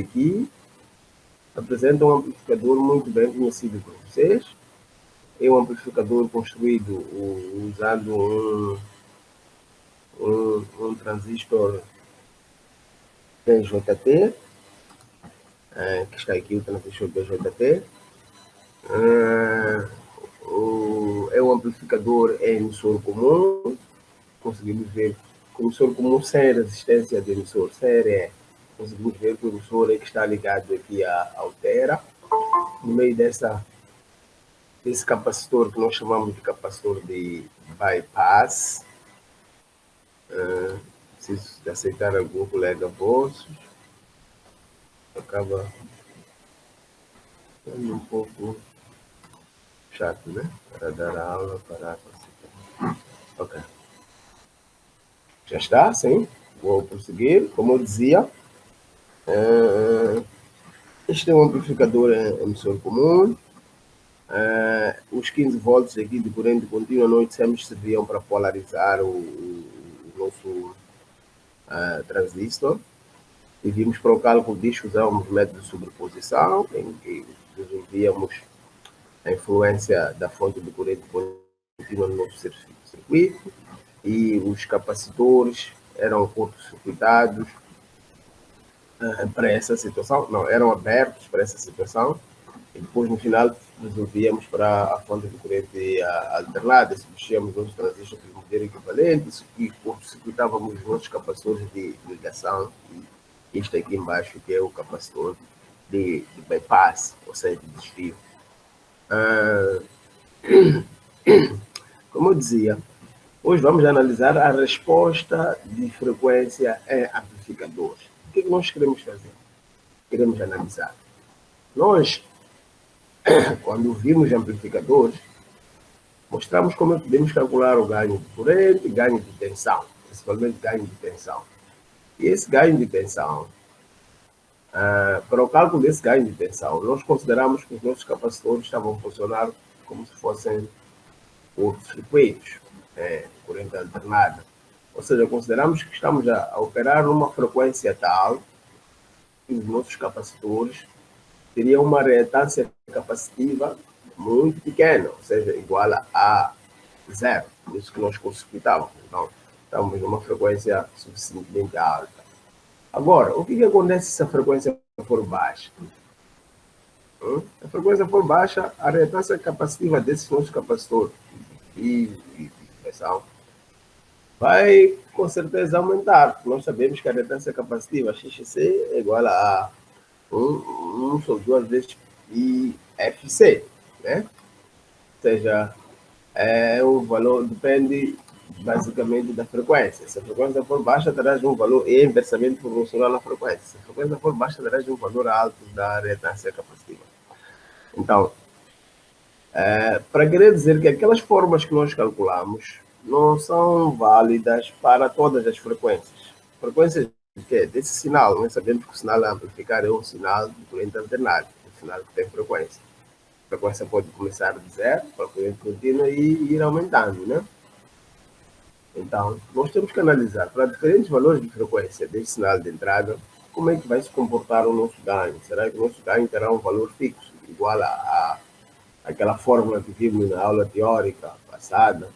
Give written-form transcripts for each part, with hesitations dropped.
aqui apresenta um amplificador muito bem conhecido por vocês. É um amplificador construído usando um transistor BJT, que está aqui o transistor BJT. É um amplificador emissor comum. Conseguimos ver que o emissor comum sem resistência do emissor, série. Conseguimos ver que o emissor é que está ligado aqui à altera. No meio desse capacitor que nós chamamos de capacitor de bypass. Preciso de aceitar algum colega vosso. Acaba sendo um pouco chato, né? Para dar a aula, para aceitar. Ok. Já está, sim. Vou prosseguir. Como eu dizia, este é um amplificador emissor comum. Os 15 volts aqui de corrente contínua nós dissemos serviam para polarizar o nosso transistor. E vimos para o cálculo disto usávamos o método de sobreposição, em que resolvíamos a influência da fonte de corrente contínua no nosso circuito, e os capacitores eram curto-circuitados para essa situação, não, eram abertos para essa situação, e depois no final resolvíamos para a fonte de corrente alternada, substituíamos os transistores de modelo equivalente e curto-circuitávamos os nossos capacitores de ligação, e este aqui embaixo que é o capacitor de bypass, ou seja, de desvio. Como eu dizia, hoje vamos analisar a resposta de frequência em amplificadores. O que nós queremos fazer? Queremos analisar. Nós, quando vimos amplificadores, mostramos como podemos calcular o ganho de corrente e ganho de tensão, principalmente ganho de tensão. E esse ganho de tensão, para o cálculo desse ganho de tensão, nós consideramos que os nossos capacitores estavam a funcionar como se fossem curto-circuitos, corrente alternada. Ou seja, consideramos que estamos a operar numa frequência tal que os nossos capacitores teriam uma reatância capacitiva muito pequena, ou seja, igual a zero. Por isso que nós curto-circuitávamos. Então, estamos numa frequência suficientemente alta. Agora, o que acontece se a frequência for baixa? A frequência for baixa, a reatância capacitiva desses nossos capacitores e pressão vai com certeza aumentar, porque nós sabemos que a reatância capacitiva XC é igual a 1 sobre 2 vezes IFC, né? Ou seja, o valor depende basicamente da frequência. Se a frequência for baixa, terá um valor inversamente proporcional à frequência. Se a frequência for baixa, terá um valor alto da reatância capacitiva. Então, para querer dizer que aquelas formas que nós calculamos não são válidas para todas as frequências. Frequências de quê? Desse sinal. Nós sabemos que o sinal a amplificar é um sinal de corrente alternada, um sinal que tem frequência. A frequência pode começar de zero para a corrente contínua e ir aumentando, né? Então, nós temos que analisar para diferentes valores de frequência desse sinal de entrada, como é que vai se comportar o nosso ganho. Será que o nosso ganho terá um valor fixo, igual àquela fórmula que vimos na aula teórica passada,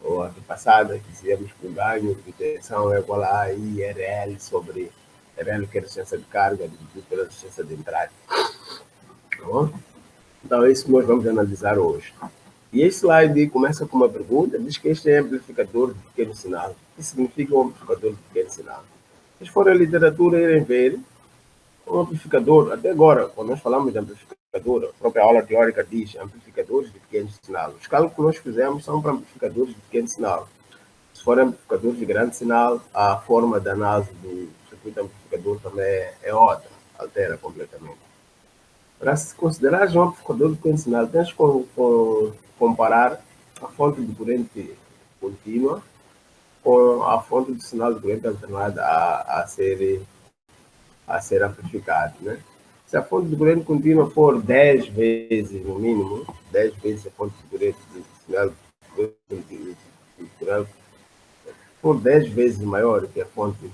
ou a passada, que dizíamos que o ganho de tensão é igual a IRL sobre RL, que é a resistência de carga, dividido pela resistência de entrada. Tá bom? Então, é isso que nós vamos analisar hoje. E este slide começa com uma pergunta, diz que este é amplificador de pequeno sinal. O que significa um amplificador de pequeno sinal? Se for a literatura irem ver, um amplificador, até agora, quando nós falamos de amplificador, a própria aula teórica diz amplificadores de pequeno sinal. Os cálculos que nós fizemos são para amplificadores de pequeno sinal. Se for amplificadores de grande sinal, a forma de análise do circuito amplificador também é outra, altera completamente. Para se considerar um amplificador de pequeno sinal, tens que comparar a fonte de corrente contínua com a fonte de sinal de corrente alternada a ser amplificado, né? Se a fonte de corrente contínua for 10 vezes, no mínimo, 10 vezes a fonte de corrente de sinal for 10 vezes maior que a fonte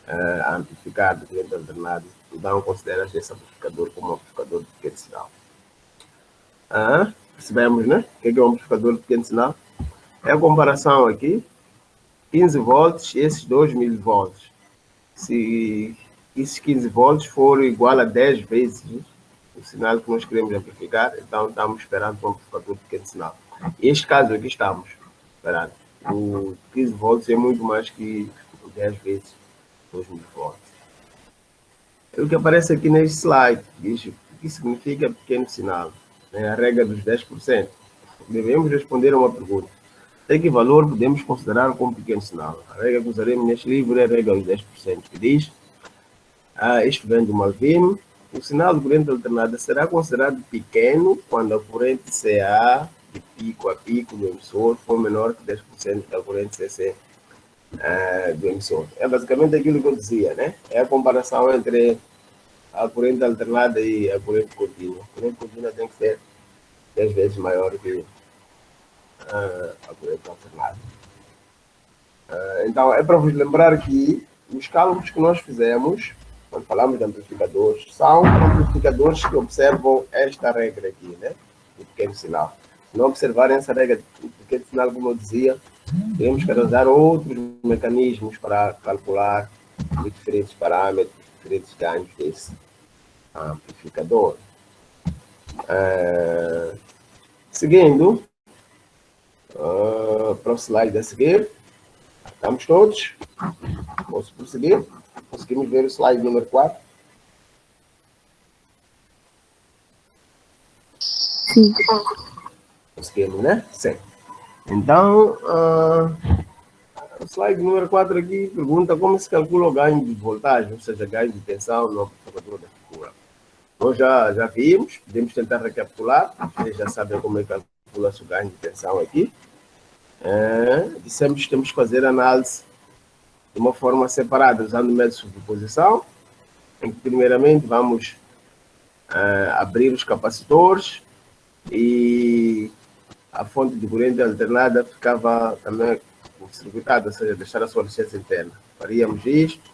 a amplificar de corrente alternada, então consideras esse amplificador como um amplificador de pequeno sinal. Percebemos, né? O que é um amplificador de pequeno sinal? É a comparação aqui, 15 volts e esses 2.000 volts. Se esses 15 volts for igual a 10 vezes o sinal que nós queremos amplificar, então estamos esperando um amplificador de pequeno sinal. Este caso aqui estamos esperando. O 15 volts é muito mais que 10 vezes 2.000 volts. É o que aparece aqui neste slide, diz o que significa pequeno sinal, né? A regra dos 10%. Devemos responder a uma pergunta. Até que valor podemos considerar como pequeno sinal? A regra que usaremos neste livro é a regra dos 10%, que diz, isto vem do Malvino, o sinal de corrente alternada será considerado pequeno quando a corrente CA, de pico a pico do emissor, for menor que 10% da corrente CC do emissor. É basicamente aquilo que eu dizia, né? É a comparação entre a corrente alternada e a corrente contínua. A corrente contínua tem que ser 10 vezes maior que a corrente alternada. Então, é para vos lembrar que os cálculos que nós fizemos, quando falamos de amplificadores, são amplificadores que observam esta regra aqui, né? Do pequeno sinal. Se não observarem essa regra do pequeno sinal, como eu dizia, temos que usar outros mecanismos para calcular os diferentes parâmetros, os diferentes ganhos desse amplificador. Seguindo, para o slide a seguir, estamos todos? Posso prosseguir? Conseguimos ver o slide número 4? Sim. Conseguimos, né? Sim. Então, o slide número 4 aqui pergunta como se calcula o ganho de voltagem, ou seja, ganho de tensão no amplificador da figura. Nós já vimos, podemos tentar recapitular, vocês já sabem como é que calcula-se o ganho de tensão aqui. Dissemos que temos que fazer análise de uma forma separada, usando o método de superposição, em que primeiramente vamos abrir os capacitores e a fonte de corrente alternada ficava também circuitada, ou seja, deixar a sua resistência interna. Faríamos isto,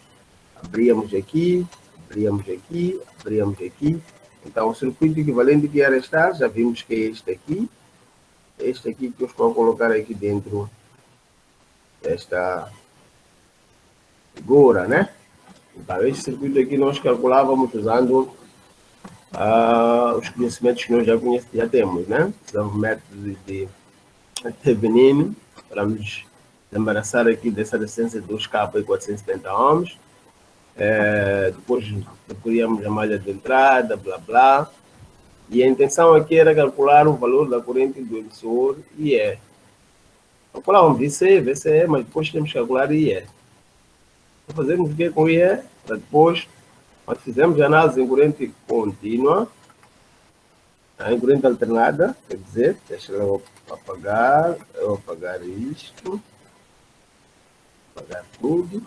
abríamos aqui, abríamos aqui, abríamos aqui. Então, o circuito equivalente que ia restar, já vimos que é este aqui que eu estou a colocar aqui dentro desta figura, né? Então, este circuito aqui nós calculávamos usando os conhecimentos que nós já temos, né? Usamos métodos de Thevenin para nos embaraçar aqui dessa resistência de 2K e 470 ohms. Depois percorríamos a malha de entrada, blá blá. E a intenção aqui era calcular o valor da corrente do emissor IE. Calculávamos VC, VCE, mas depois temos que calcular IE. Fazemos o que com IE? Para depois, nós fizemos análise em corrente contínua, em corrente alternada, quer dizer, deixa eu apagar isto, apagar tudo.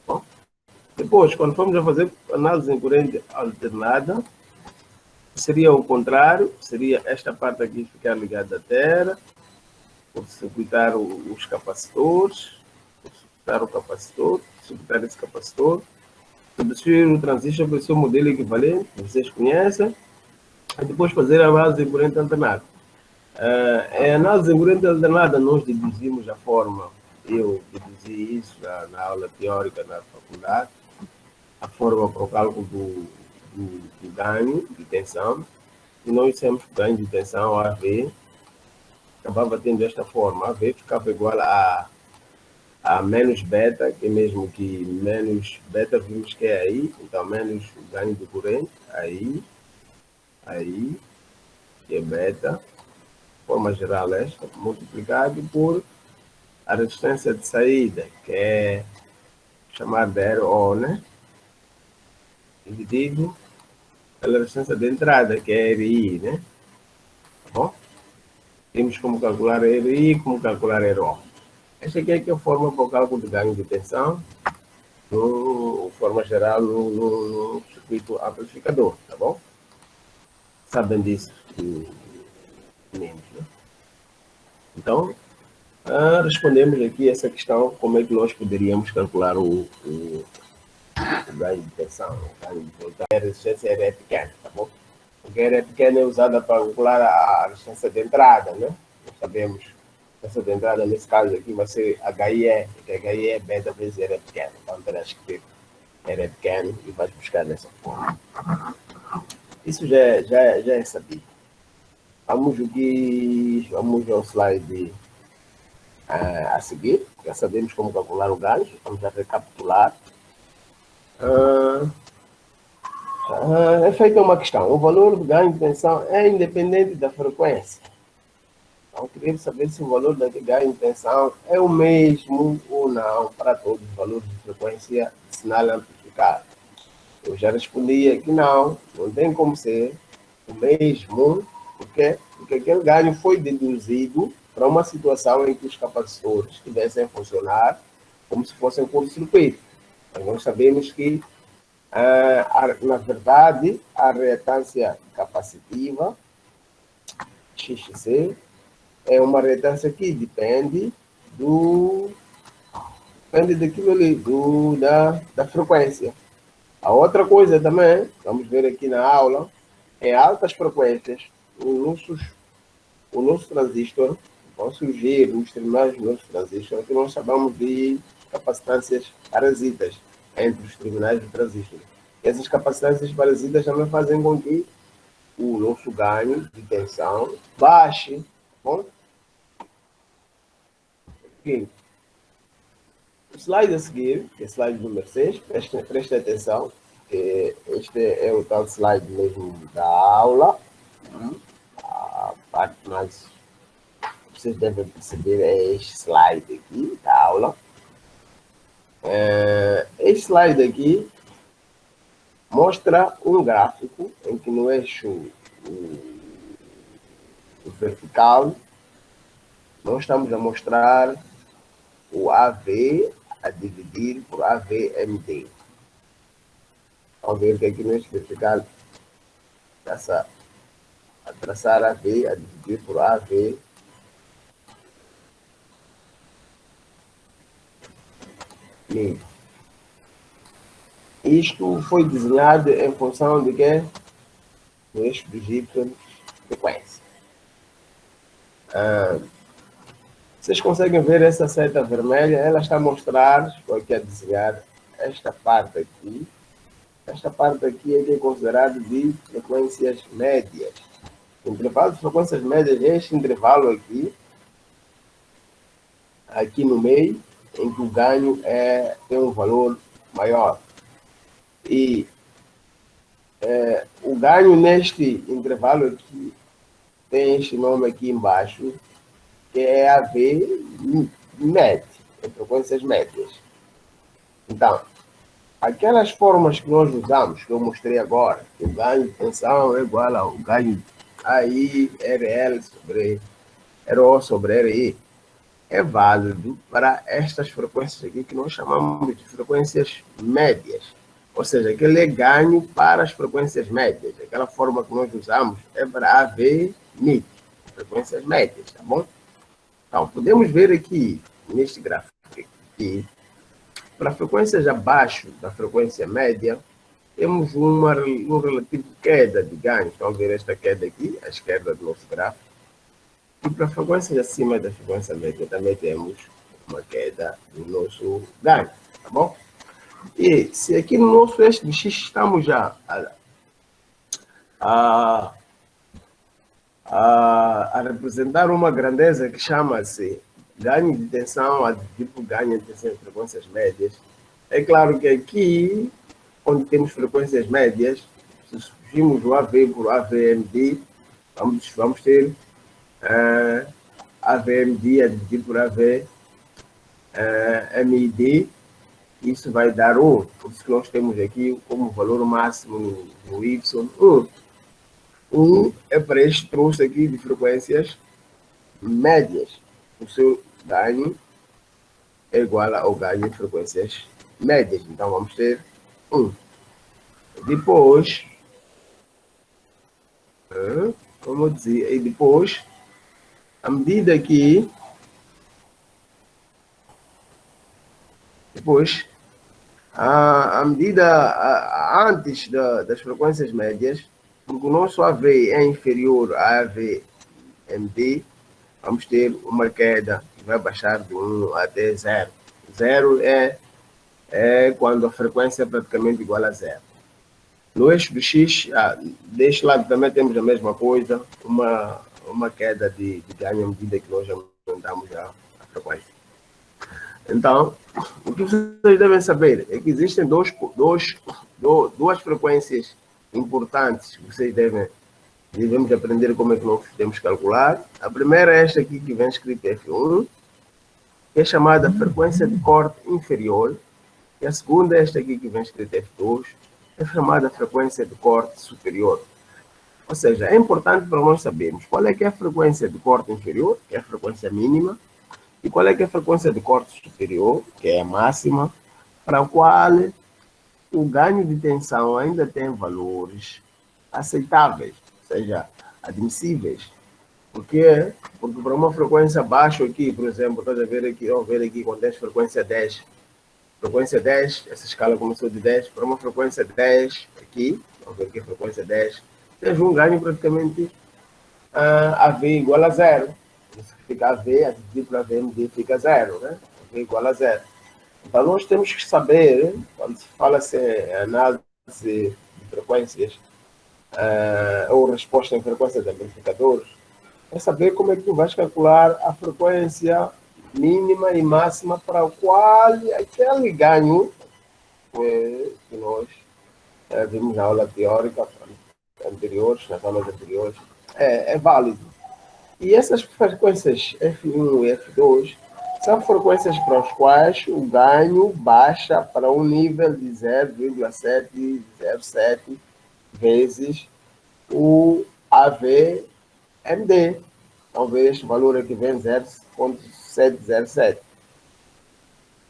Bom. Depois, quando formos a fazer análise em corrente alternada, seria o contrário, seria esta parte aqui ficar ligada à terra, por circuitar os capacitores, por circuitar o capacitor, circuitar esse capacitor, substituir o transistor pelo seu modelo equivalente, que vocês conhecem, e depois fazer a análise em corrente alternada. Em análise em corrente alternada, nós deduzimos a forma, eu deduzi isso na aula teórica na faculdade, a forma para o cálculo do ganho de tensão, e nós dissemos que o ganho de tensão, AV, acabava tendo esta forma, AV ficava igual a menos beta, que é mesmo que menos beta vimos que é aí, então menos o ganho de corrente, aí, que é beta, forma geral esta, multiplicado por a resistência de saída, que é chamar de RO, né? Dividido pela resistência de entrada, que é RI, né? Tá bom? Temos como calcular RI, como calcular RO. Esta aqui é a forma para o cálculo de ganho de tensão, de forma geral, no circuito amplificador, tá bom? Sabem disso, meninos, né? Então, respondemos aqui essa questão, como é que nós poderíamos calcular o o ganho de tensão, o ganho de voltagem, a resistência é pequena, tá bom? Porque a é pequena é usada para calcular a resistência de entrada, né? Nós sabemos que essa de entrada, nesse caso aqui, vai ser HIE, que HIE é beta vezes R é pequena. Então terás que ter R é pequeno e vais buscar dessa forma. Isso já é sabido. Vamos ao slide a seguir. Já sabemos como calcular o ganho. Vamos já recapitular. É feita uma questão. O valor do ganho de tensão é independente da frequência. Então, queremos saber se o valor da ganho de tensão é o mesmo ou não para todos os valores de frequência de sinal amplificado. Eu já respondi que não tem como ser o mesmo, porque aquele ganho foi deduzido para uma situação em que os capacitores estivessem a funcionar como se fossem curto-circuito. Mas nós sabemos que, na verdade, a reatância capacitiva, XC, é uma reatância que depende daquilo ali, da frequência. A outra coisa também, vamos ver aqui na aula, em altas frequências, o nosso transistor vão surgir nos terminais do nosso transistor, que nós chamamos de capacitâncias parasitas entre os terminais do transistor. Essas capacitâncias parasitas também fazem com que o nosso ganho de tensão baixe. Bom? Okay. O slide a seguir, que é o slide número 6, preste atenção, que este é o tal slide mesmo da aula. A parte mais vocês devem perceber é este slide aqui da aula. Este slide aqui mostra um gráfico em que no eixo vertical nós estamos a mostrar o AV a dividir por AVMD. Vamos ver que aqui no eixo vertical a traçar AV a dividir por AV. Isto foi desenhado em função de quê? Do eixo dos Y frequência. Vocês conseguem ver essa seta vermelha? Ela está a mostrar, estou aqui a desenhar esta parte aqui. Esta parte aqui é considerada de frequências médias. O intervalo de frequências médias é este intervalo aqui no meio, em que o ganho tem um valor maior. E o ganho neste intervalo aqui tem este nome aqui embaixo, que é AV médio, em frequências médias. Então, aquelas formas que nós usamos, que eu mostrei agora, que o ganho de tensão é igual ao ganho AI, RL sobre RO sobre RI, é válido para estas frequências aqui que nós chamamos de frequências médias. Ou seja, aquele é ganho para as frequências médias. Aquela forma que nós usamos é para AV mid, frequências médias, tá bom? Então, podemos ver aqui, neste gráfico aqui, para frequências abaixo da frequência média, temos uma relativa queda de ganho. Estão a ver esta queda aqui, à esquerda do nosso gráfico. E para frequências acima da frequência média também temos uma queda do nosso ganho, tá bom? E se aqui no nosso eixo de X estamos já a representar uma grandeza que chama-se ganho de tensão a tipo ganho de tensão em frequências médias, é claro que aqui, onde temos frequências médias, se substituirmos o AV por AVMD, vamos ter AVMD a dividir por AV MID, isso vai dar 1. Por isso que nós temos aqui como valor máximo no Y 1. 1 é para este troço aqui de frequências médias. O seu ganho é igual ao ganho de frequências médias. Então vamos ter 1. Depois, como eu dizia, e depois, à medida que A medida antes das frequências médias, porque o nosso AV é inferior a AVMD, vamos ter uma queda que vai baixar de 1 até 0. 0 é quando a frequência é praticamente igual a 0. No eixo do X, deste lado também temos a mesma coisa, uma queda de ganho à medida que nós aumentamos a frequência. Então, o que vocês devem saber é que existem duas frequências importantes que vocês devemos aprender como é que nós podemos calcular. A primeira é esta aqui que vem escrita F1, que é chamada frequência de corte inferior. E a segunda é esta aqui que vem escrita F2, é chamada frequência de corte superior. Ou seja, é importante para nós sabermos qual é que é a frequência de corte inferior, que é a frequência mínima, e qual é que é a frequência de corte superior, que é a máxima, para a qual o ganho de tensão ainda tem valores aceitáveis, ou seja, admissíveis. Por quê? Porque para uma frequência baixa aqui, por exemplo, estás a ver aqui, vamos ver aqui quando tens frequência 10. Frequência 10, essa escala começou de 10, para uma frequência 10 aqui, vamos ver aqui a frequência 10, tens um ganho praticamente AV igual a zero. Isso fica AV, a dividir para VMD fica zero, né? AV igual a zero. Então nós temos que saber, quando se fala assim, análise de frequências, ou resposta em frequência de amplificadores, é saber como é que tu vais calcular a frequência mínima e máxima para o qual aquele ganho que nós vimos na aula teórica anteriores, nas aulas anteriores, é válido. E essas frequências F1 e F2 são frequências para as quais o ganho baixa para um nível de 0,707 vezes o AVMD. Talvez este valor aqui vem 0,707.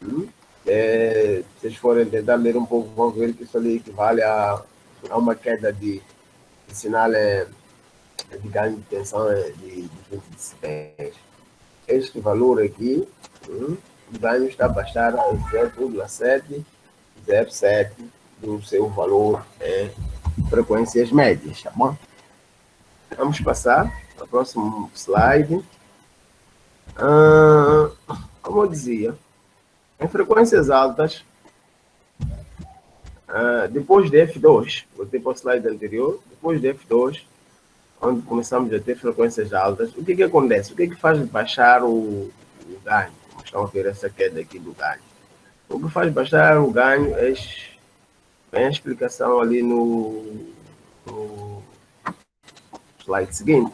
Se vocês forem tentar ler um pouco, vão ver que isso ali equivale a uma queda de sinal de ganho de tensão de 20 decibéis. Este valor aqui, o ganho está a baixar a 0,707 do seu valor em frequências médias, tá bom? Vamos passar para o próximo slide. Como eu dizia, em frequências altas, depois de F2, voltei para o slide anterior, depois de F2, onde começamos a ter frequências altas, o que acontece? O que faz baixar o ganho? Estão a ver essa queda aqui do ganho. O que faz baixar o ganho é a explicação ali no slide seguinte.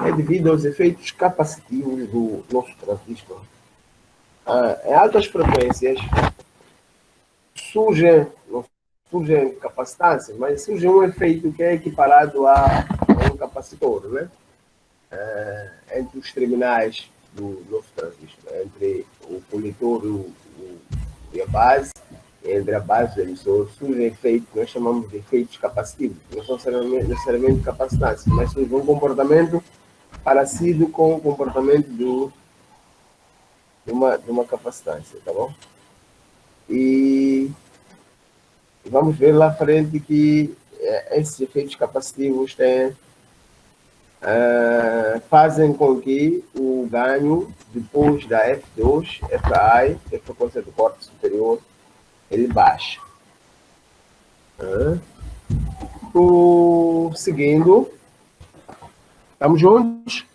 É devido aos efeitos capacitivos do nosso transistor. Em altas frequências, não surgem capacitâncias, mas surge um efeito que é equiparado a um capacitor, né? Entre os terminais do nosso transistor, entre o coletor e a base, entre a base e o emissor, surgem efeitos que nós chamamos de efeitos capacitivos. Não são necessariamente capacitâncias, mas surge um comportamento parecido com o comportamento de uma capacitância, tá bom? E vamos ver lá à frente que esses efeitos capacitivos fazem com que o ganho depois da F2, FI, que é a frequência do corte superior, ele baixe. Seguindo, estamos juntos?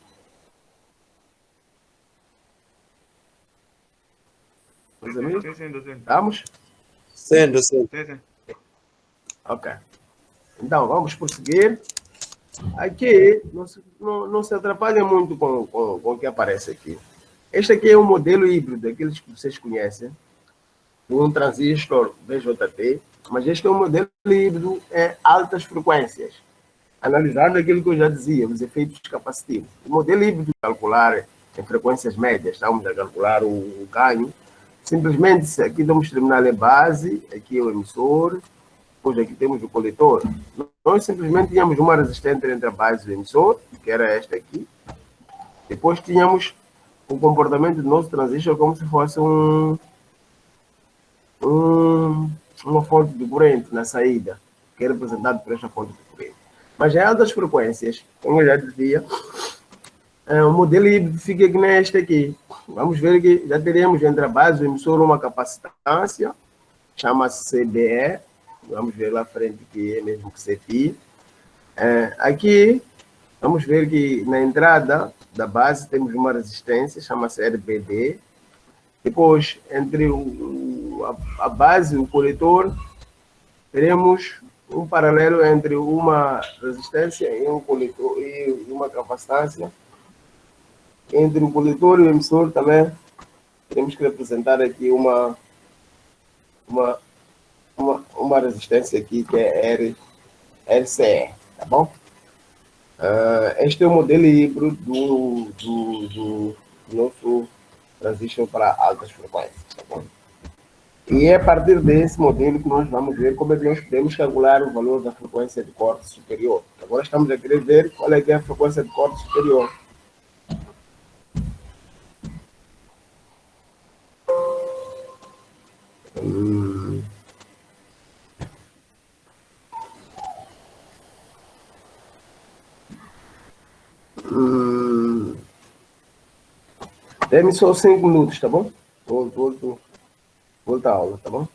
Meus amigos? Sim, estamos? Sim. Ok. Então, vamos prosseguir. Aqui, não se atrapalha muito com o que aparece aqui. Este aqui é um modelo híbrido, aqueles que vocês conhecem, de um transistor BJT, mas este é um modelo híbrido em altas frequências, analisando aquilo que eu já dizia, os efeitos capacitivos. O modelo híbrido calcular em frequências médias, estamos a calcular o ganho, simplesmente aqui temos terminal em base, aqui é o emissor, depois aqui temos o coletor. Nós simplesmente tínhamos uma resistência entre a base e o emissor, que era esta aqui. Depois tínhamos o comportamento do nosso transistor como se fosse uma fonte de corrente na saída, que é representado por esta fonte de corrente. Mas em altas frequências, como eu já dizia, o modelo híbrido fica aqui neste aqui. Vamos ver que já teremos entre a base do emissor uma capacitância, chama-se CBE, vamos ver lá à frente que é mesmo que CPI. Aqui, vamos ver que na entrada da base temos uma resistência, chama-se RBD. Depois, entre a base e o coletor, teremos um paralelo entre uma resistência e um coletor e uma capacitância. Entre o coletor e o emissor também temos que representar aqui uma resistência aqui que é RCE, tá bom? Este é o modelo híbrido do nosso transistor para altas frequências, tá bom? E é a partir desse modelo que nós vamos ver como é que nós podemos calcular o valor da frequência de corte superior. Agora estamos a querer ver qual é que é a frequência de corte superior. Dê-me só 5 minutos, tá bom? Volta à aula, tá bom?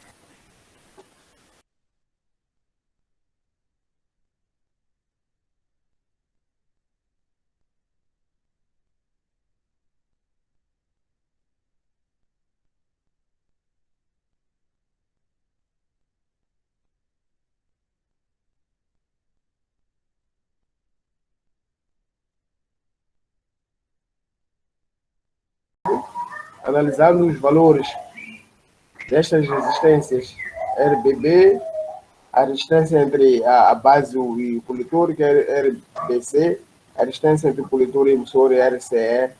Analisando os valores destas resistências RBB, a resistência entre a base e o coletor, que é RBC, a resistência entre o coletor e o emissor é RCE.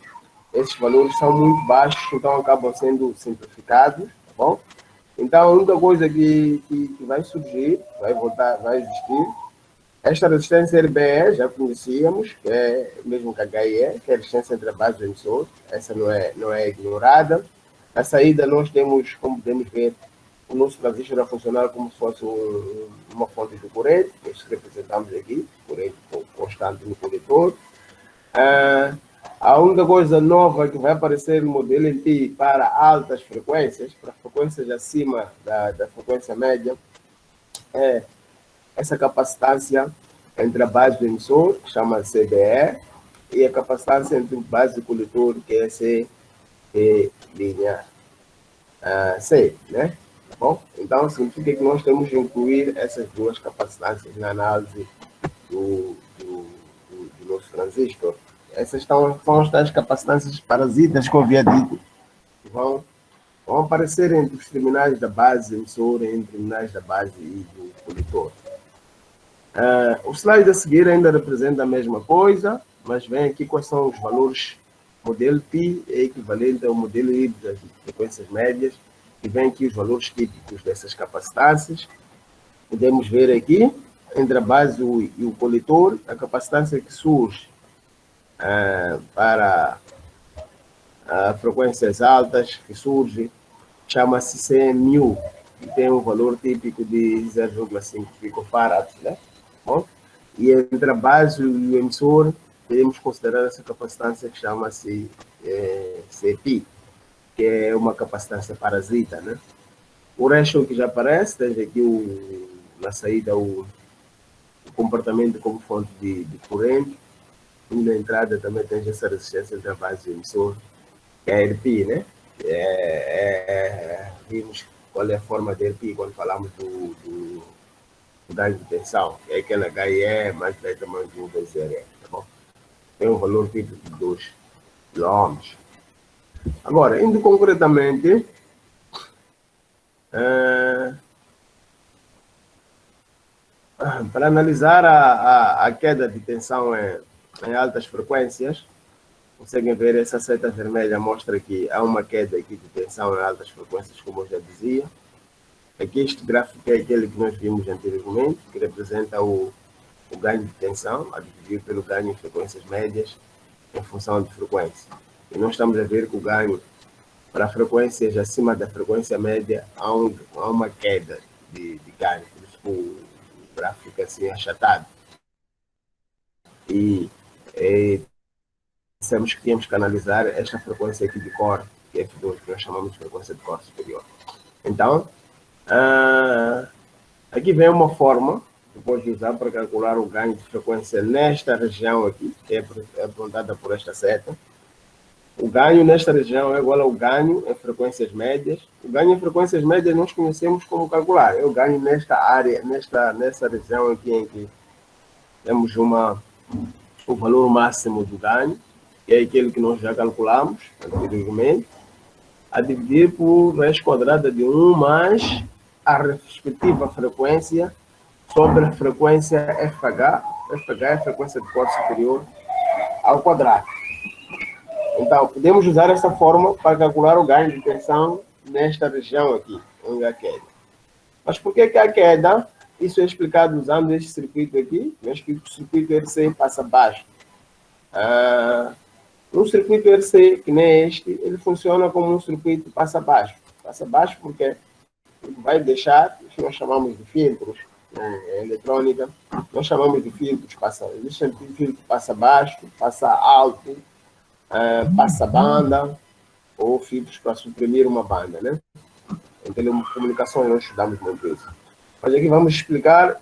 Esses valores são muito baixos, então acabam sendo simplificados, tá bom? Então, a única coisa que vai surgir, vai voltar, vai existir, esta resistência RBE, já conhecíamos, que é o mesmo que a HIE, que é a resistência entre a base e o emissor, essa não é ignorada. Na saída, nós temos, como podemos ver, o nosso transistor a funcionar como se fosse uma fonte de corrente, que representamos aqui, corrente constante no coletor. A única coisa nova que vai aparecer no modelo LTI para altas frequências, para frequências acima da frequência média, é essa capacitância entre a base do emissor, que chama CBE, e a capacitância entre a base do coletor, que é C e linha C, né? Tá bom? Então, significa que nós temos que incluir essas duas capacitâncias na análise do nosso transistor. Essas são as tais capacitâncias parasitas que eu havia dito, que vão aparecer entre os terminais da base emissora e entre os terminais da base e do coletor. O slide a seguir ainda representa a mesma coisa, mas vem aqui quais são os valores. O modelo Pi é equivalente ao modelo híbrido das frequências médias, e vem aqui os valores típicos dessas capacitâncias. Podemos ver aqui, entre a base e o coletor, a capacitância que surge para frequências altas, que surge, chama-se CMU, e tem um valor típico de 0,5 picofarads, né? Bom, e entre a base e o emissor, podemos considerar essa capacitância que chama-se CPI, que é uma capacitância parasita, né? O resto que já aparece, tem aqui na saída o comportamento como fonte de corrente, e na entrada também tem essa resistência entre a base e o emissor, que é a RPI, né? Vimos qual é a forma de RPI quando falamos do ganho de tensão, que é aquela HIE mais 10 tamanho de 1 vezes RE, tá bom? Tem um valor típico de 2 km. Agora, indo concretamente, para analisar a queda de tensão em altas frequências, conseguem ver essa seta vermelha mostra que há uma queda aqui de tensão em altas frequências, como eu já dizia. Aqui este gráfico é aquele que nós vimos anteriormente, que representa o ganho de tensão, a dividir pelo ganho em frequências médias em função de frequência. E nós estamos a ver que o ganho para frequências acima da frequência média, há uma queda de ganho. Por isso o gráfico fica assim achatado. E dissemos que tínhamos que analisar esta frequência aqui de cor, que é F2, que nós chamamos de frequência de cor superior. Então, aqui vem uma forma que pode usar para calcular o ganho de frequência nesta região aqui, que é apontada por esta seta. O ganho nesta região é igual ao ganho em frequências médias. O ganho em frequências médias nós conhecemos como calcular. É o ganho nesta área, nessa região aqui em que temos o valor máximo do ganho, que é aquele que nós já calculamos anteriormente, a dividir por raiz quadrada de 1 mais a respectiva frequência sobre a frequência FH. FH é a frequência de corte superior ao quadrado. Então, podemos usar essa forma para calcular o ganho de tensão nesta região aqui, onde há queda. Mas por que há queda? Isso é explicado usando este circuito aqui. O circuito RC passa abaixo. Um circuito RC, que nem este, ele funciona como um circuito passa abaixo. Passa abaixo porque vai deixar, nós chamamos de filtros em eletrônica, nós chamamos de filtros. Existe um filtro que passa baixo, passa alto, passa banda, ou filtros para suprimir uma banda, né? Em telecomunicações nós estudamos muito isso. Mas aqui vamos explicar.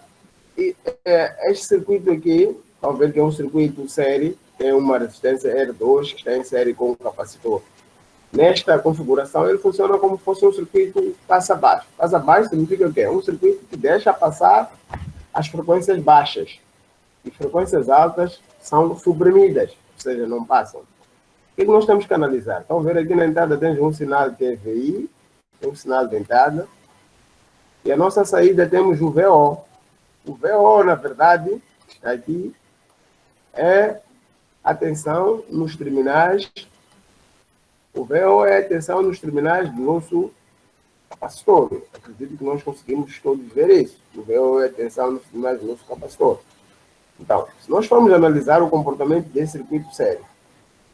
Este circuito aqui, vamos ver que é um circuito série, tem uma resistência R2 que está em série com um capacitor. Nesta configuração, ele funciona como se fosse um circuito passa-baixo. Passa-baixo significa o quê? Um circuito que deixa passar as frequências baixas. E frequências altas são suprimidas, ou seja, não passam. O que nós temos que analisar? Então, ver aqui na entrada tem um sinal que é VI, tem um sinal de entrada. E a nossa saída temos o VO. O VO, na verdade, aqui é a tensão nos terminais. O VO é a tensão nos terminais do nosso capacitor. Acredito que nós conseguimos todos ver isso. O VO é a tensão nos terminais do nosso capacitor. Então, se nós formos analisar o comportamento desse circuito sério,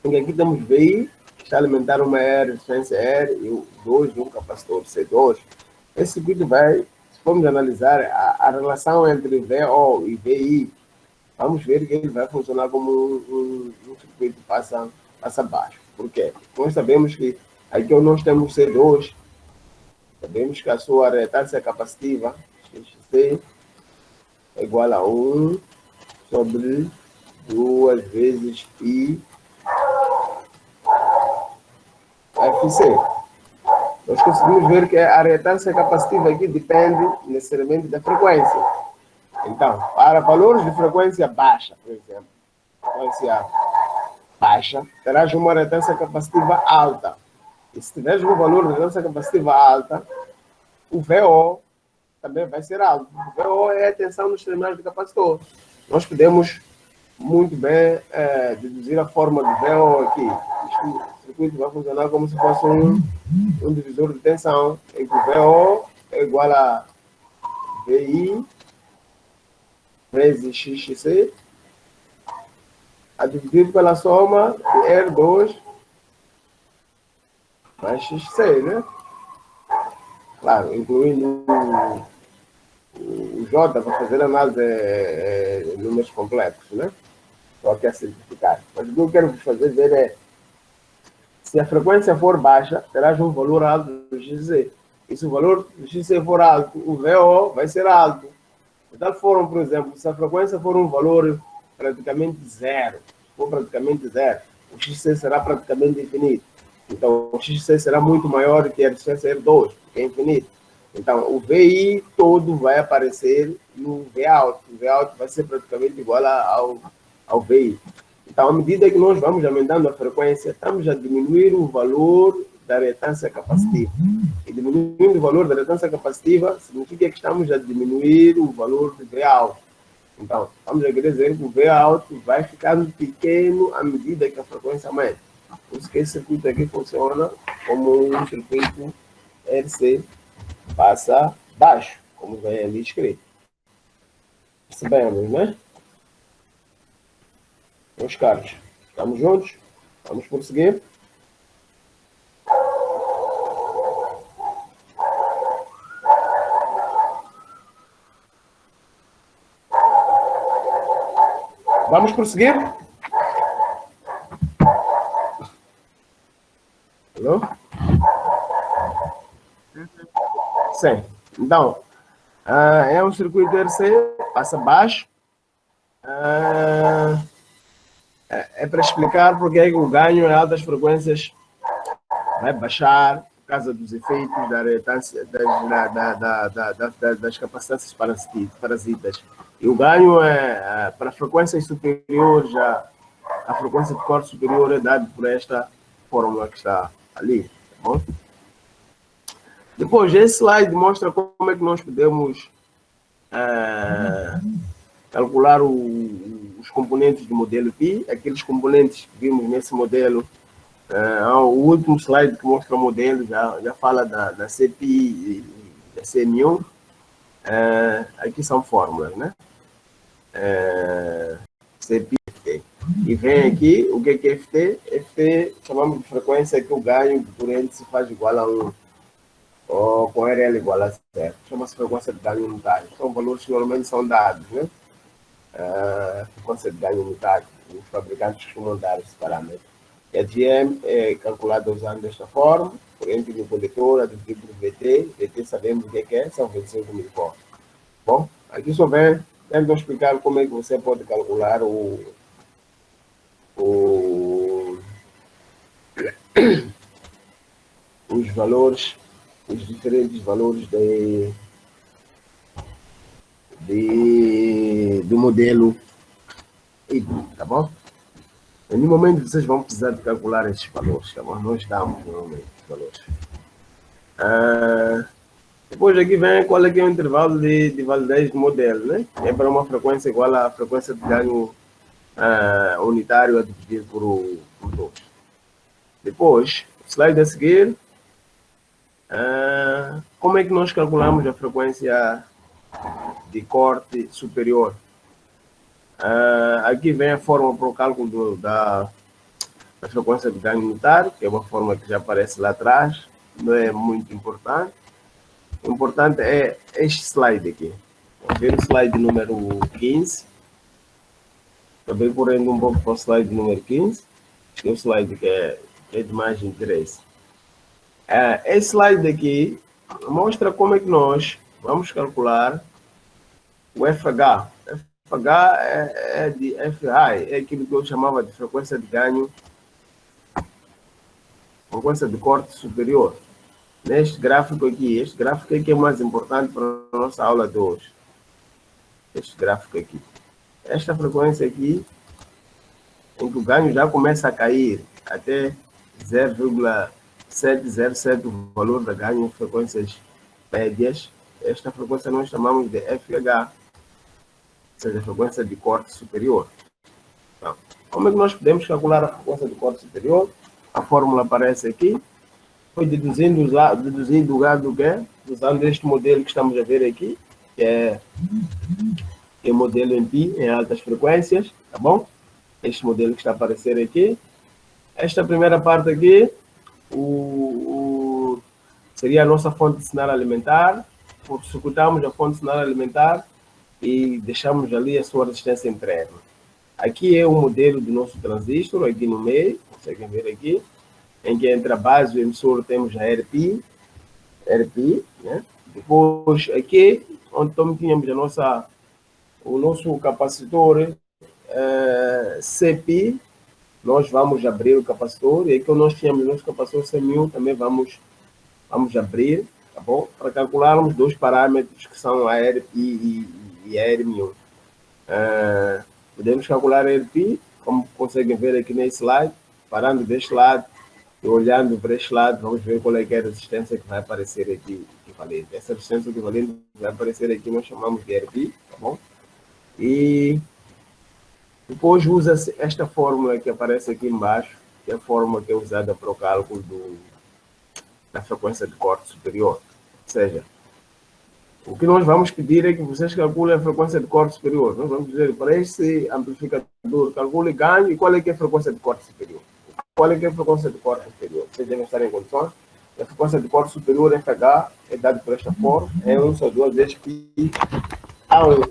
aqui temos VI, que está a alimentar uma R, resistência R, e o 2 de um capacitor C2. Esse circuito vai, se formos analisar a relação entre VO e VI, vamos ver que ele vai funcionar como um circuito passa baixo. Por quê? Nós sabemos que aqui nós temos C2, sabemos que a sua reatância capacitiva, XC, é igual a 1 sobre 2 vezes π FC. Nós conseguimos ver que a reatância capacitiva aqui depende necessariamente da frequência. Então, para valores de frequência baixa, por exemplo, frequência baixa, terás uma reatância capacitiva alta. E se tiveres um valor de reatância capacitiva alta, o VO também vai ser alto. O VO é a tensão nos terminais do capacitor. Nós podemos muito bem deduzir a forma do VO aqui. O circuito vai funcionar como se fosse um divisor de tensão, em que o VO é igual a VI vezes XC, a dividir pela soma de R2 mais XC, né? Claro, incluindo o J para fazer análise de números complexos, né? Só que é simplificar. Mas o que eu quero fazer ver é, se a frequência for baixa, terás um valor alto do XC. E se o valor do XC for alto, o VO vai ser alto. De tal forma, por exemplo, se a frequência for um valor praticamente zero, o XC será praticamente infinito. Então, o XC será muito maior que a resistência R2, que é infinito. Então, o VI todo vai aparecer no Vout. O Vout vai ser praticamente igual ao VI. Então, à medida que nós vamos aumentando a frequência, estamos a diminuir o valor da reatância capacitiva. E diminuindo o valor da reatância capacitiva significa que estamos a diminuir o valor do Vout. Então, vamos a querer dizer que o Vout vai ficando pequeno à medida que a frequência aumenta. Por isso que esse circuito aqui funciona como um circuito RC passa baixo, como vem ali escrito. Percebemos, né? Meus caros, estamos juntos? Vamos prosseguir? Vamos prosseguir? Alô? Sim. Então, é um circuito RC, passa baixo. É para explicar porque é que o ganho em altas frequências vai baixar por causa dos efeitos da reatância das capacitâncias parasitas. E o ganho é para frequências superiores, a frequência de corte superior é dada por esta fórmula que está ali. Tá bom? Depois, esse slide mostra como é que nós podemos calcular os componentes do modelo Pi, aqueles componentes que vimos nesse modelo. O último slide que mostra o modelo já fala da CPI e da CM1. Aqui são fórmulas, né? CPI e FT. E vem aqui, o que é FT? FT chamamos de frequência que o ganho de corrente se faz igual a 1, ou com RL igual a 0. Chama-se frequência de ganho unitário. São valores que normalmente são dados, né? Frequência de ganho unitário. Os fabricantes costumam dar esse parâmetro. A GM é calculada usando esta forma, corrente no coletor, aditivo do VT. VT sabemos o que é, são 25 mil volts. Bom, aqui só vem, tento explicar como é que você pode calcular os valores, os diferentes valores do modelo IP, tá bom? Em nenhum momento vocês vão precisar de calcular estes valores, tá bom? Nós damos normalmente os valores. Depois aqui vem qual é que é o intervalo de validez do modelo, né? É para uma frequência igual à frequência de ganho unitário a dividir por 2. Depois, slide a seguir, como é que nós calculamos a frequência de corte superior? Aqui vem a fórmula para o cálculo da frequência de ganho unitário, que é uma fórmula que já aparece lá atrás, não é muito importante. O importante é este slide aqui. Vamos ver o slide número 15. Acabei correndo um pouco para o slide número 15. Este é o slide que é de mais interesse. Esse slide aqui mostra como é que nós vamos calcular o FH. FH é de FI, é aquilo que eu chamava de frequência de ganho, frequência de corte superior. Neste gráfico aqui, este gráfico aqui é o mais importante para a nossa aula de hoje. Este gráfico aqui. Esta frequência aqui, em que o ganho já começa a cair até 0,707 o valor da ganho em frequências médias. Esta frequência nós chamamos de FH, ou seja, a frequência de corte superior. Então, como é que nós podemos calcular a frequência de corte superior? A fórmula aparece aqui. Foi deduzido usando este modelo que estamos a ver aqui, que é o modelo em Pi, em altas frequências, tá bom? Este modelo que está a aparecer aqui. Esta primeira parte aqui, seria a nossa fonte de sinal alimentar. Circuitamos a fonte de sinal alimentar e deixamos ali a sua resistência interna. Aqui é o modelo do nosso transistor, aqui no meio, conseguem ver aqui, em que entre a base e o emissor temos a RP, né? Depois aqui, onde também tínhamos o nosso capacitor CP, nós vamos abrir o capacitor, e aqui nós tínhamos o nosso capacitor CM1, também vamos abrir, tá bom? Para calcularmos dois parâmetros que são a RP e a RM1. Podemos calcular a RP, como conseguem ver aqui nesse slide, parando deste lado, e olhando para este lado, vamos ver qual é que é a resistência que vai aparecer aqui equivalente. Essa resistência equivalente que vai aparecer aqui nós chamamos de RP, tá bom? E depois usa-se esta fórmula que aparece aqui embaixo, que é a fórmula que é usada para o cálculo da frequência de corte superior. Ou seja, o que nós vamos pedir é que vocês calculem a frequência de corte superior. Nós vamos dizer para este amplificador, calcule ganho e qual é que é a frequência de corte superior. Qual é que é a frequência de corte superior? Vocês devem estar em condições. A frequência de corte superior, FH, é dada por esta forma, é 1 só 2 vezes π a 1.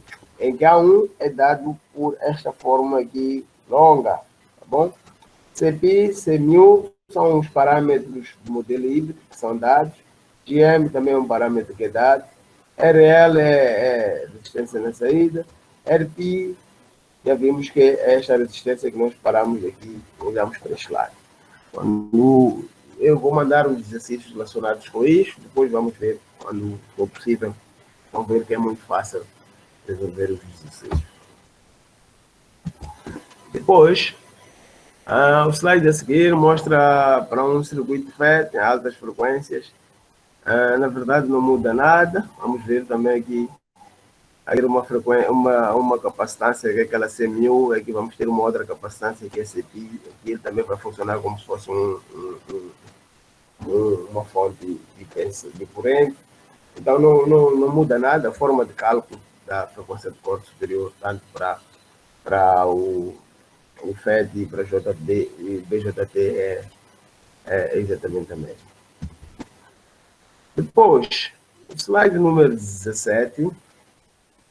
em que A1 é dado por esta forma aqui longa, tá bom? Cpi, Cmu são os parâmetros do modelo híbrido que são dados, Gm também é um parâmetro que é dado, RL é resistência na saída, Rp, já vimos que é esta resistência que nós paramos aqui, olhamos para este lado. Quando eu vou mandar os exercícios relacionados com isso, depois vamos ver, quando for possível, vamos ver que é muito fácil resolver os exercícios. Depois, o slide a seguir mostra para um circuito FET em altas frequências. Na verdade, não muda nada. Vamos ver também aqui uma frequência, uma capacitância que é aquela CMU, aqui vamos ter uma outra capacitância que é CPI, aqui ele também vai funcionar como se fosse uma fonte de corrente. Então não muda nada a forma de cálculo da frequência de corte superior, tanto para o FET e para JD e BJT é exatamente a mesma. Depois, o slide número 17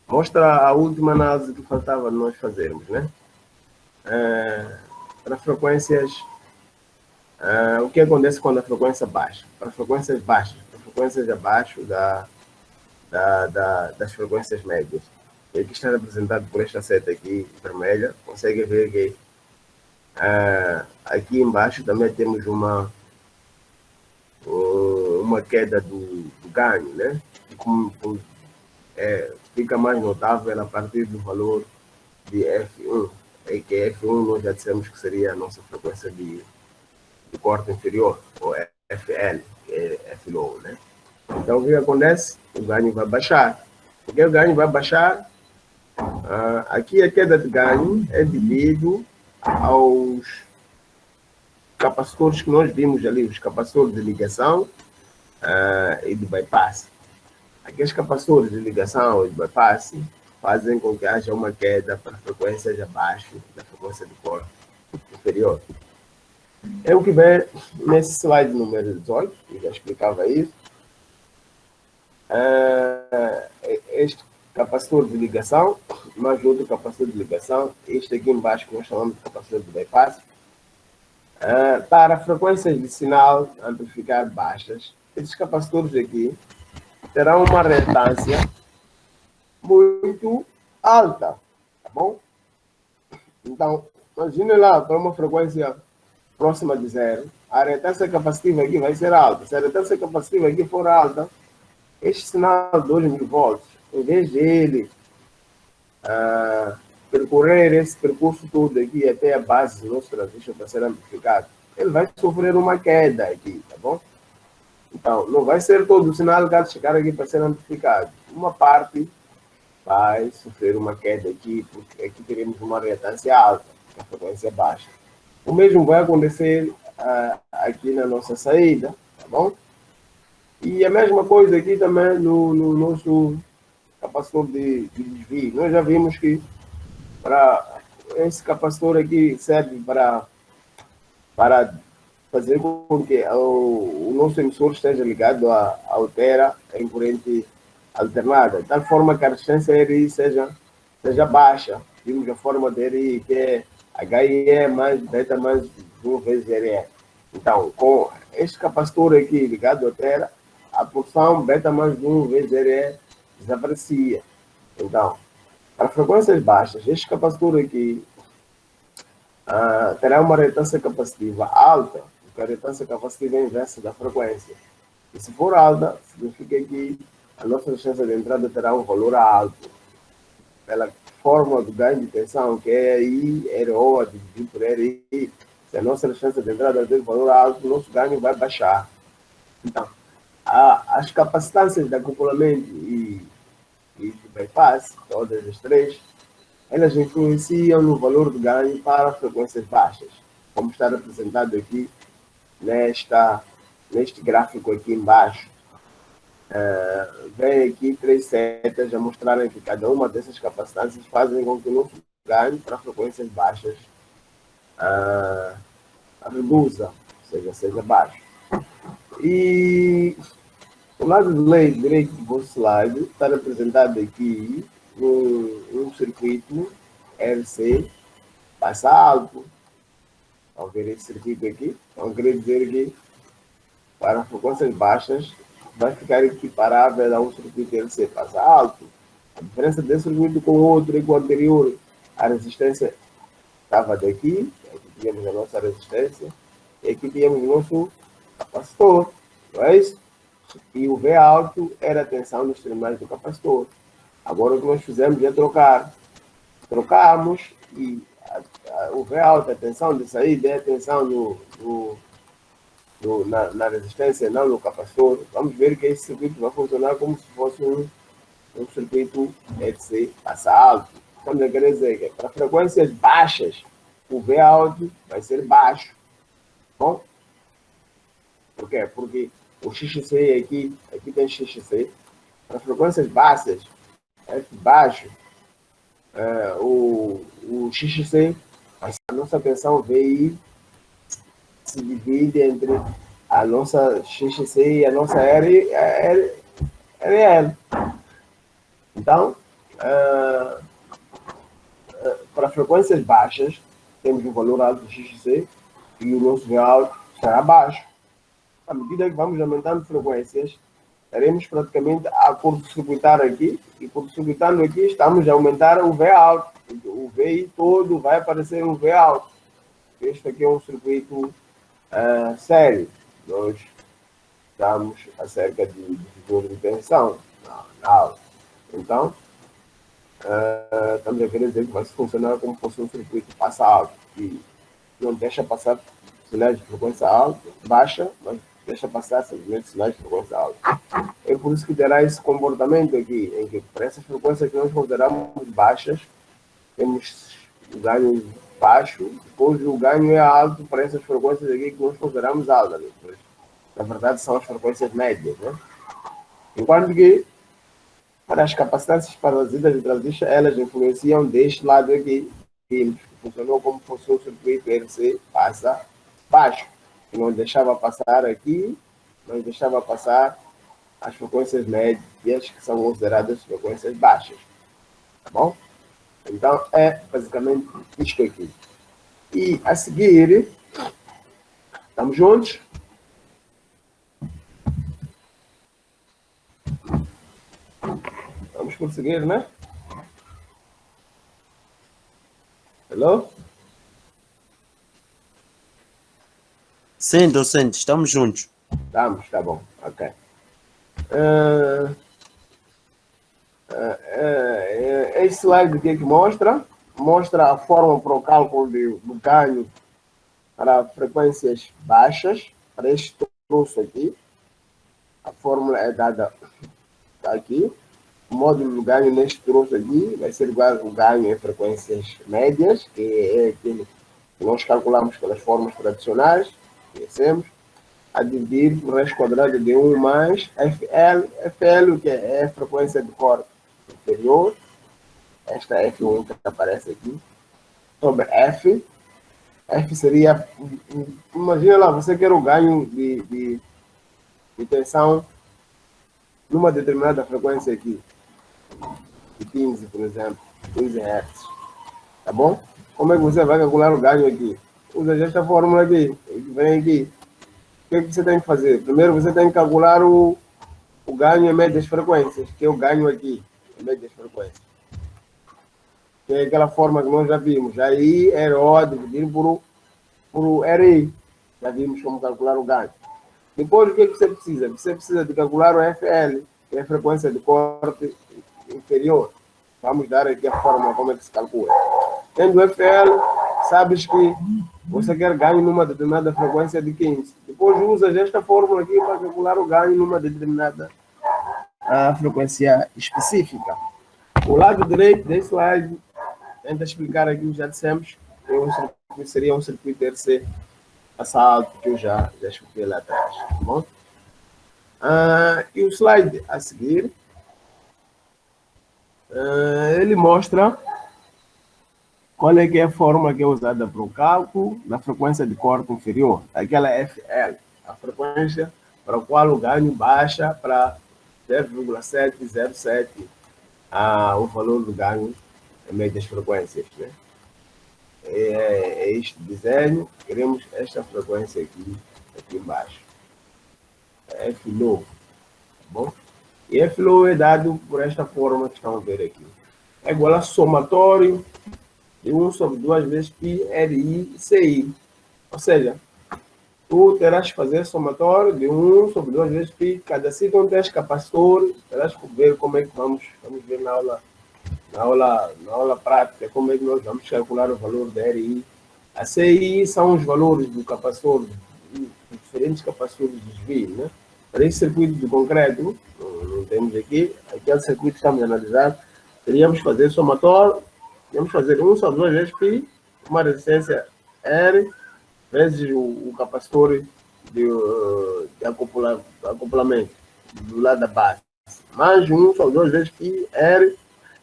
mostra a última análise que faltava nós fazermos, né? Para frequências, o que acontece quando a frequência baixa? Para frequências baixas, para frequências abaixo das frequências médias. E aqui está representado por esta seta aqui vermelha. Consegue ver que aqui embaixo também temos uma queda do ganho, né? Fica mais notável a partir do valor de F1, que F1 nós já dissemos que seria a nossa frequência de corte inferior, ou FL, que é F-low, né? Então, o que acontece? O ganho vai baixar. Porque o ganho vai baixar, aqui a queda de ganho é devido aos capacitores que nós vimos ali, os capacitores de ligação e de bypass. Aqueles capacitores de ligação e de bypass fazem com que haja uma queda para frequências abaixo da frequência de corte inferior. É o que vem nesse slide número 18, que já explicava isso. Este capacitor de ligação, mais outro capacitor de ligação, este aqui embaixo que nós chamamos de capacitor de bypass, para frequências de sinal amplificado baixas, esses capacitores aqui terão uma reatância muito alta, tá bom? Então, imagine lá, para uma frequência próxima de zero, a reatância capacitiva aqui vai ser alta. Se a reatância capacitiva aqui for alta, este sinal de 2.000 volts, em vez de ele percorrer esse percurso todo aqui até a base do nosso transistor para ser amplificado, ele vai sofrer uma queda aqui, tá bom? Então, não vai ser todo o sinal que vai chegar aqui para ser amplificado. Uma parte vai sofrer uma queda aqui, porque aqui teremos uma reatância alta, a frequência baixa. O mesmo vai acontecer aqui na nossa saída, tá bom? E a mesma coisa aqui também no nosso capacitor de desvio. Nós já vimos que para esse capacitor aqui serve para fazer com que o nosso emissor esteja ligado à altera em corrente alternada, de tal forma que a resistência RI seja baixa. Vimos a forma de RI, que é HIE mais beta mais 1 vezes RE. Então, com este capacitor aqui ligado à altera, a porção beta mais 1 vezes RE desaparecia. Então, para frequências baixas, este capacitor aqui terá uma reatância capacitiva alta, porque a reatância capacitiva é inversa da frequência. E se for alta, significa que a nossa resistência de entrada terá um valor alto. Pela fórmula do ganho de tensão, que é I, RO, a dividir por RI, se a nossa resistência de entrada tem valor alto, o nosso ganho vai baixar. Então, as capacitâncias de acoplamento e de bypass, todas as três, elas influenciam no valor do ganho para frequências baixas, como está representado aqui neste gráfico aqui embaixo. Vem aqui 3 setas a mostrarem que cada uma dessas capacitâncias fazem com que o nosso ganho para frequências baixas reduza, ou seja baixo. E o lado direito do vosso slide está representado aqui um circuito RC passa alto. Ao ver esse circuito aqui, então quer dizer que para frequências baixas vai ficar equiparável a um circuito LC passa alto. A diferença desse circuito com o outro e com o anterior, a resistência estava daqui, aqui tínhamos a nossa resistência, e aqui tínhamos o nosso capacitor, não é isso? E o V alto era a tensão nos terminais do capacitor. Agora o que nós fizemos é trocar. Trocamos e o V alto, a tensão de saída é a tensão na resistência, não no capacitor. Vamos ver que esse circuito vai funcionar como se fosse um circuito EC passa alto. Estamos a querer dizer que para frequências baixas, o V alto vai ser baixo. Bom? Por quê? Porque o XC aqui tem XC. Para frequências baixas, F baixo, o XC, a nossa tensão VI se divide entre a nossa XC e a nossa RL. Então, para frequências baixas, temos um valor alto de XC e o nosso V alto será baixo. À medida que vamos aumentando frequências, teremos praticamente a curto-circuitar aqui, e curto-circuitando aqui, estamos a aumentar o V alto. O VI todo vai aparecer um V alto. Este aqui é um circuito sério. Nós estamos acerca de divisor de tensão na aula. Então, estamos a querer dizer que vai funcionar como se fosse um circuito passa alto, que não deixa passar sinais de frequência alta, baixa, mas deixa passar simplesmente sinais de frequência alta. É por isso que terá esse comportamento aqui, em que para essas frequências que nós consideramos baixas, temos o ganho baixo, depois o ganho é alto para essas frequências aqui que nós consideramos altas. Depois, na verdade, são as frequências médias, né? Enquanto que para as capacitâncias parasitas de transistor, elas influenciam deste lado aqui, que funcionou como se fosse um circuito RC passa baixo, que não deixava passar aqui, não deixava passar as frequências médias, que são consideradas frequências baixas. Tá bom? Então, é basicamente isto aqui. E a seguir, estamos juntos? Vamos prosseguir, né? Hello? Sim, docente, estamos juntos. Estamos, tá bom, ok. Esse slide aqui que mostra a forma para o cálculo do ganho para frequências baixas, para este troço aqui. A fórmula é dada aqui. O módulo do ganho neste troço aqui vai ser igual ao ganho em frequências médias, que é aquilo que nós calculamos pelas formas tradicionais, conhecemos, a dividir por raiz quadrada de 1 mais FL, que é a frequência de corte inferior, esta F1 que aparece aqui, sobre F. F seria, imagina lá, você quer o ganho de tensão numa determinada frequência aqui, de 15, por exemplo, 15 Hz, tá bom? Como é que você vai calcular o ganho aqui? Usa esta fórmula aqui, que vem aqui. O que é que você tem que fazer? Primeiro você tem que calcular o ganho em médias frequências, que é o ganho aqui, em médias frequências. Que é aquela forma que nós já vimos. Aí, RO dividir por RI. Já vimos como calcular o ganho. Depois, o que você precisa? Você precisa de calcular o FL, que é a frequência de corte inferior. Vamos dar aqui a forma como é que se calcula. Tendo o FL, sabes que você quer ganho numa determinada frequência de 15. Depois usas esta fórmula aqui para calcular o ganho numa determinada frequência específica. O lado direito desse slide tenta explicar aqui, já dissemos, que seria um circuito RC passado, que eu já expliquei lá atrás. Tá bom? E o slide a seguir, ele mostra qual é que é a forma que é usada para o cálculo da frequência de corte inferior, aquela FL, a frequência para a qual o ganho baixa para 0,707 o valor do ganho em médias frequências, né? É este desenho, queremos esta frequência aqui embaixo. F-low, tá bom? E F-low é dado por esta forma que estão a ver aqui. É igual a somatório de 1 sobre 2 vezes π, RI, CI. Ou seja, tu terás que fazer somatório de 1 sobre 2 vezes π. Cada sítio onde tens capacitor, terás que ver como é que vamos ver na aula prática, como é que nós vamos calcular o valor da RI. A CI são os valores do capacitor, de diferentes capacitores de desvio, né? Para esse circuito de concreto, não temos aqui, aquele circuito que estamos a analisar, teríamos que fazer somatório, teríamos que fazer 1 sobre 2 vezes π, uma resistência R, vezes o capacitor de acoplamento do lado da base, mais 1 sobre 2 vezes π, R,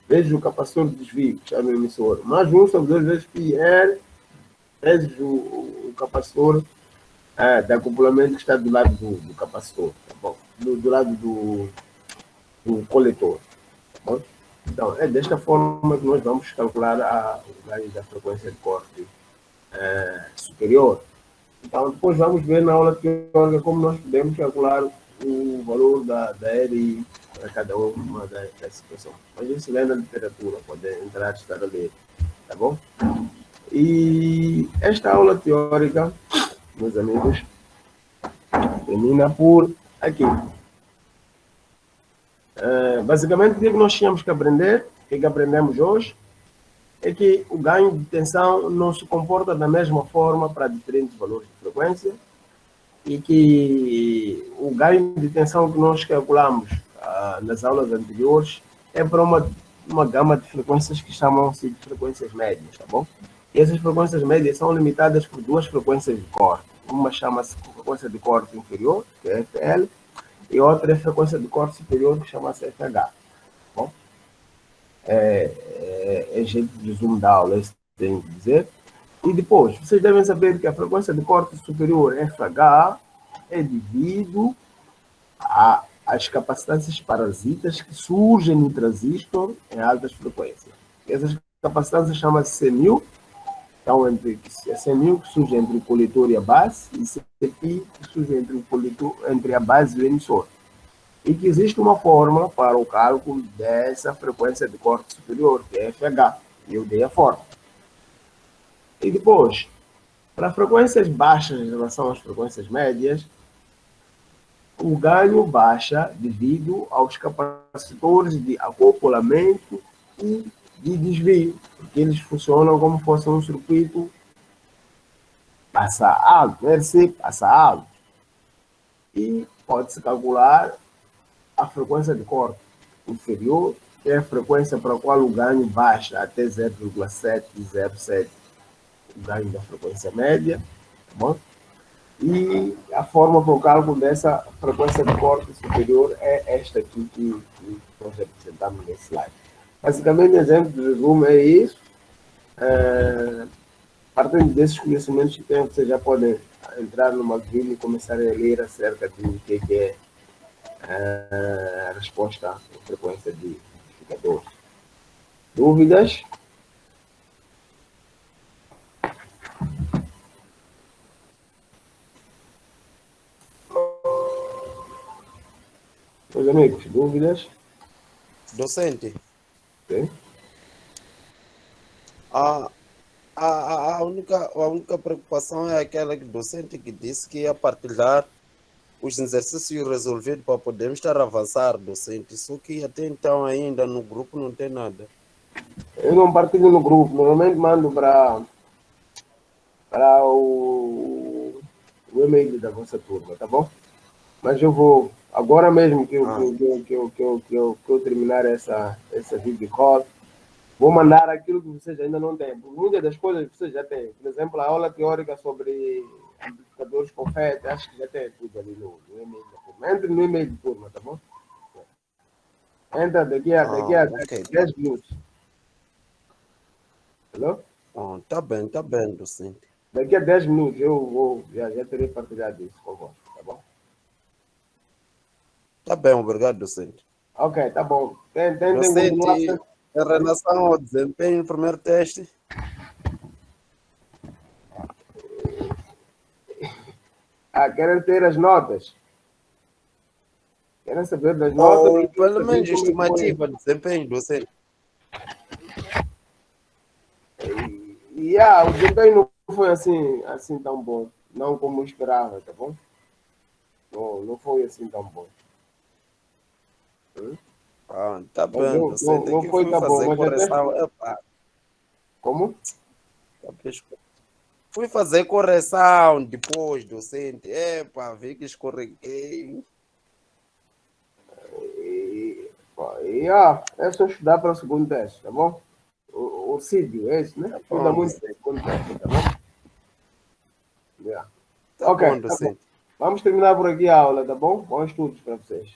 vezes o capacitor de desvio, que chama emissor, mais 1 sobre 2 vezes π, R, vezes o capacitor de acoplamento que está do lado do capacitor, tá bom? Do lado do coletor, tá bom? Então, é desta forma que nós vamos calcular o ganho da frequência de corte superior. Então, depois vamos ver na aula teórica como nós podemos calcular o valor da RI para cada uma das situações. Mas isso lê na literatura, pode entrar e estar a ler, tá bom? E esta aula teórica, meus amigos, termina por aqui. Basicamente, o que nós tínhamos que aprender, o que aprendemos hoje, é que o ganho de tensão não se comporta da mesma forma para diferentes valores de frequência e que o ganho de tensão que nós calculamos nas aulas anteriores é para uma gama de frequências que chamam-se de frequências médias, tá bom? E essas frequências médias são limitadas por duas frequências de corte. Uma chama-se frequência de corte inferior, que é FL, e outra é frequência de corte superior, que chama-se FH. Tá bom? É jeito de resumo da aula, isso tem que dizer. E depois, vocês devem saber que a frequência de corte superior, FH, é devido às capacitâncias parasitas que surgem no transistor em altas frequências. Essas capacitâncias chamam-se CMU, então, a CMU que surge entre o coletor e a base, e CPI que surge entre a base e o emissor. E que existe uma fórmula para o cálculo dessa frequência de corte superior, que é FH. E eu dei a fórmula. E depois, para frequências baixas em relação às frequências médias, o ganho baixa devido aos capacitores de acoplamento e de desvio, porque eles funcionam como se fosse um circuito passa alto, RC passa alto. E pode-se calcular a frequência de corte inferior, que é a frequência para a qual o ganho baixa até 0,707, o ganho da frequência média, tá bom? E a forma para o cálculo dessa frequência de corte superior é esta aqui que nós apresentamos nesse slide. Basicamente, o exemplo de resumo é isso. Partindo desses conhecimentos que tem, vocês já podem entrar numa vídeo e começar a ler acerca do que é a resposta à frequência de amplificadores. Dúvidas? Meus amigos, dúvidas? Docente, Sim? a única preocupação é aquela que o docente que disse que ia partilhar os exercícios resolvidos para podermos estar a avançar, docente. Só que até então ainda no grupo não tem nada. Eu não partilho no grupo, normalmente mando para o e-mail da vossa turma, tá bom? Mas eu vou, agora mesmo que eu terminar essa video call, vou mandar aquilo que vocês ainda não têm. Muitas das coisas que vocês já têm. Por exemplo, a aula teórica sobre amplificadores com FET, acho que já tem tudo ali no e-mail da turma. Entre no e-mail de turma, tá bom? Entra daqui a Ok. 10 minutos. Entendeu? Tá bem, docente. Daqui a 10 minutos eu já terei partilhado isso convosco, tá bom? Tá bem, obrigado, docente. Ok, tá bom. Tentem continuar. Docente, em relação ao desempenho no primeiro teste, Querem ter as notas. Querem saber das notas ou e querem pelo saber menos como é que foi. estimativa de desempenho, docente. O desempenho não foi assim tão bom. Não como eu esperava, tá bom? Não foi assim tão bom. Ah, tá Mas bem, docente. não Aqui foi fui tão bom, fazer mas até. correção. Epá, Como? tá pesco- fui fazer correção depois, docente. Vi que escorreguei. É só estudar para o segundo teste, tá bom? O Cídio, é esse, né? Tá Estuda bom, muito para o docente. segundo teste, tá bom? Yeah. Tá Ok, bom, tá bom. docente. Vamos terminar por aqui a aula, tá bom? Bons estudos para vocês.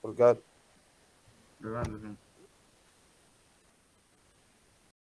Obrigado. Obrigado, gente.